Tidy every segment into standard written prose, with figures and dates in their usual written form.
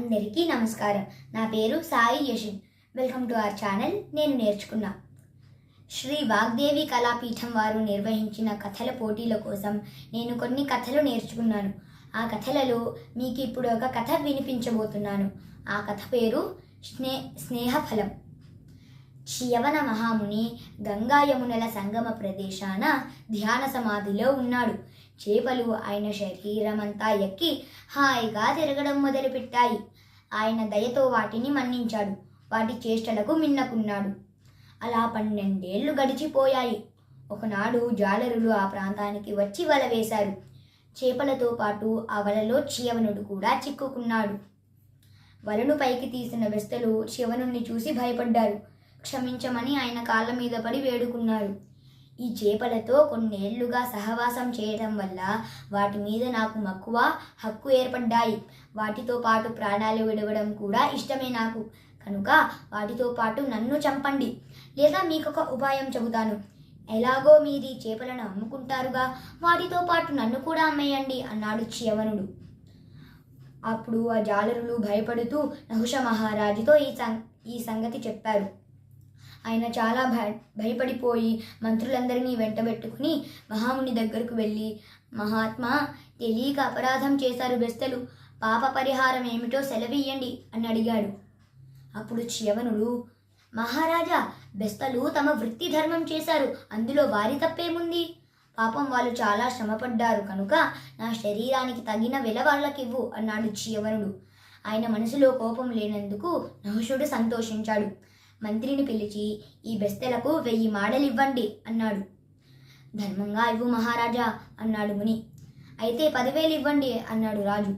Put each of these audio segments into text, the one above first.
అందరికీ నమస్కారం. నా పేరు Sai Yashin. Welcome to our channel. నేను నేర్చుకున్నా. శ్రీ వాగ్దేవి కళాపీఠం వారు నిర్వహించిన కథల పోటీల కోసం నేను కొన్ని కథలు నేర్చుకున్నాను. ఆ కథలలో మీకు ఇప్పుడు ఒక కథ వినిపించబోతున్నాను. ఆ కథ పేరు స్నేహఫలం. చ్యవన మహాముని గంగా యమునల సంగమ ప్రదేశాన ధ్యాన సమాధిలో ఉన్నాడు. చేపలు ఆయన శరీరమంతా ఎక్కి హాయిగా తిరగడం మొదలుపెట్టాయి. ఆయన దయతో వాటిని మన్నించాడు. వాటి చేష్టలకు మిన్నకున్నాడు. అలా 12 ఏళ్లు గడిచిపోయాయి. ఒకనాడు జాలరులు ఆ ప్రాంతానికి వచ్చి వల వేశారు. చేపలతో పాటు ఆ వలలో చ్యవనుడు కూడా చిక్కుకున్నాడు. వలను పైకి తీసిన బెస్తలు చ్యవనుణ్ణి చూసి భయపడ్డారు. క్షమించమని ఆయన కాళ్ళ మీద పడి వేడుకున్నారు. ఈ చేపలతో కొన్నేళ్లుగా సహవాసం చేయడం వల్ల వాటి మీద నాకు మక్కువ, హక్కు ఏర్పడ్డాయి. వాటితో పాటు ప్రాణాలు విడవడం కూడా ఇష్టమే నాకు. కనుక వాటితో పాటు నన్ను చంపండి, లేదా మీకొక ఉపాయం చెబుతాను. ఎలాగో మీరు చేపలను అమ్ముకుంటారుగా, వాటితో పాటు నన్ను కూడా అమ్మేయండి అన్నాడు చ్యవనుడు. అప్పుడు ఆ జాలరులు భయపడుతూ నహుష మహారాజుతో ఈ సంగతి చెప్పారు. ఆయన చాలా భయపడిపోయి మంత్రులందరినీ వెంటబెట్టుకుని మహాముని దగ్గరకు వెళ్ళి, మహాత్మా, తెలియక అపరాధం చేశారు బెస్తలు, పాప పరిహారం ఏమిటో సెలవియ్యండి అని అడిగాడు. అప్పుడు చ్యవనుడు, మహారాజా, బెస్తలు తమ వృత్తి ధర్మం చేశారు, అందులో వారి తప్పేముంది? పాపం వాళ్ళు చాలా శ్రమపడ్డారు కనుక నా శరీరానికి తగిన వెల వాళ్ళకివ్వు అన్నాడు చ్యవనుడు. ఆయన మనసులో కోపం లేనందుకు నహుషుడు సంతోషించాడు. మంత్రిని పిలిచి ఈ బెస్తలకు 1000 మాడలివ్వండి అన్నాడు. ధర్మంగా ఇవ్వు మహారాజా అన్నాడు ముని. అయితే 10,000 ఇవ్వండి అన్నాడు రాజు.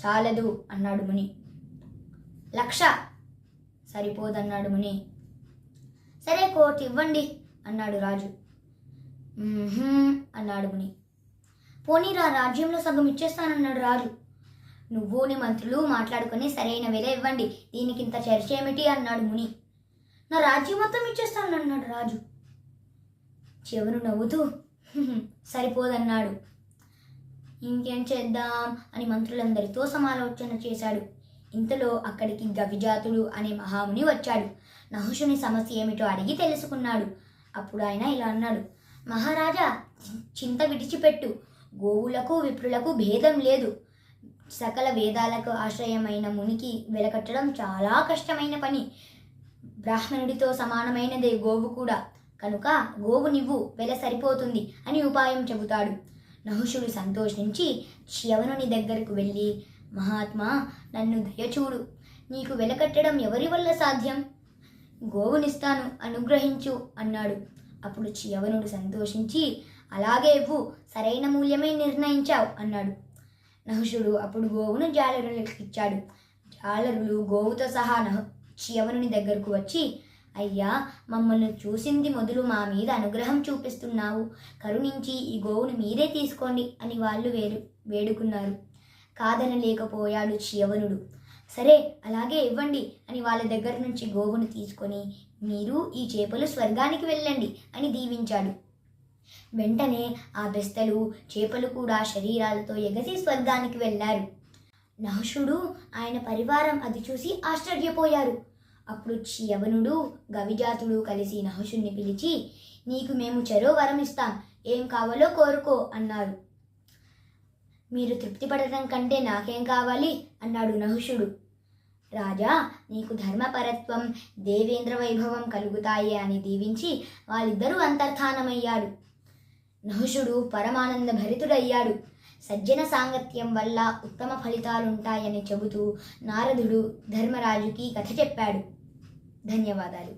చాలదు అన్నాడు ముని. 1,00,000 సరిపోదన్నాడు ముని. సరే 1,00,000 ఇవ్వండి అన్నాడు రాజు. అన్నాడు ముని. పోనీరా, రాజ్యంలో సగం ఇచ్చేస్తానన్నాడు రాజు. నువ్వు నీ మంత్రులు మాట్లాడుకుని సరైన వెల ఇవ్వండి, దీనికింత చర్చ ఏమిటి అన్నాడు ముని. నా రాజ్యం మొత్తం ఇచ్చేస్తానన్నాడు రాజు. చెవును నవ్వుతూ సరిపోదన్నాడు. ఇంకేం చేద్దాం అని మంత్రులందరితో సమాలోచన చేశాడు. ఇంతలో అక్కడికి గవిజాతుడు అనే మహాముని వచ్చాడు. నహుషుని సమస్య ఏమిటో అడిగి తెలుసుకున్నాడు. అప్పుడు ఆయన ఇలా అన్నాడు, మహారాజా, చింత విడిచిపెట్టు. గోవులకు విప్రులకు భేదం లేదు. సకల వేదాలకు ఆశ్రయమైన మునికి వెలకట్టడం చాలా కష్టమైన పని. బ్రాహ్మణుడితో సమానమైనదే గోవు కూడా. కనుక గోవు నివ్వు, వెల సరిపోతుంది అని ఉపాయం చెబుతాడు. నహుషుడు సంతోషించి చ్యవనుని దగ్గరకు వెళ్ళి, మహాత్మా, నన్ను దయచూడు. నీకు వెలకట్టడం ఎవరి వల్ల సాధ్యం? గోవునిస్తాను, అనుగ్రహించు అన్నాడు. అప్పుడు చ్యవనుడు సంతోషించి, అలాగే ఇవ్వు, సరైన మూల్యమే నిర్ణయించావు అన్నాడు. నహుషుడు అప్పుడు గోవును జాలరులకు ఇచ్చాడు. జాలరులు గోవుతో సహా చ్యవనుని దగ్గరకు వచ్చి, అయ్యా, మమ్మల్ని చూసింది మొదలు మా మీద అనుగ్రహం చూపిస్తున్నావు, కరుణించి ఈ గోవును మీరే తీసుకోండి అని వాళ్ళు వేడుకున్నారు. కాదనలేకపోయాడు చ్యవనుడు. సరే, అలాగే ఇవ్వండి అని వాళ్ళ దగ్గర నుంచి గోవును తీసుకొని, మీరు ఈ చేపలు స్వర్గానికి వెళ్ళండి అని దీవించాడు. వెంటనే ఆ బెస్తలు, చేపలు కూడా శరీరాలతో ఎగసి స్వర్గానికి వెళ్ళారు. నహుషుడు, ఆయన పరివారం అది చూసి ఆశ్చర్యపోయారు. అప్పుడు చ్యవనుడు, గవిజాతుడు కలిసి నహుషుణ్ణి పిలిచి, నీకు మేము చెరో వరం ఇస్తాం, ఏం కావాలో కోరుకో అన్నారు. మీరు తృప్తి పడటం కంటే నాకేం కావాలి అన్నాడు నహుషుడు. రాజా, నీకు ధర్మపరత్వం, దేవేంద్ర వైభవం కలుగుతాయి అని దీవించి వాళ్ళిద్దరూ అంతర్ధానమయ్యాడు. నహుషుడు పరమానంద భరితుడయ్యాడు. సజ్జన సాంగత్యం వల్ల ఉత్తమ ఫలితాలుంటాయని చెబుతూ నారదుడు ధర్మరాజుకి కథ చెప్పాడు. ధన్యవాదాలు.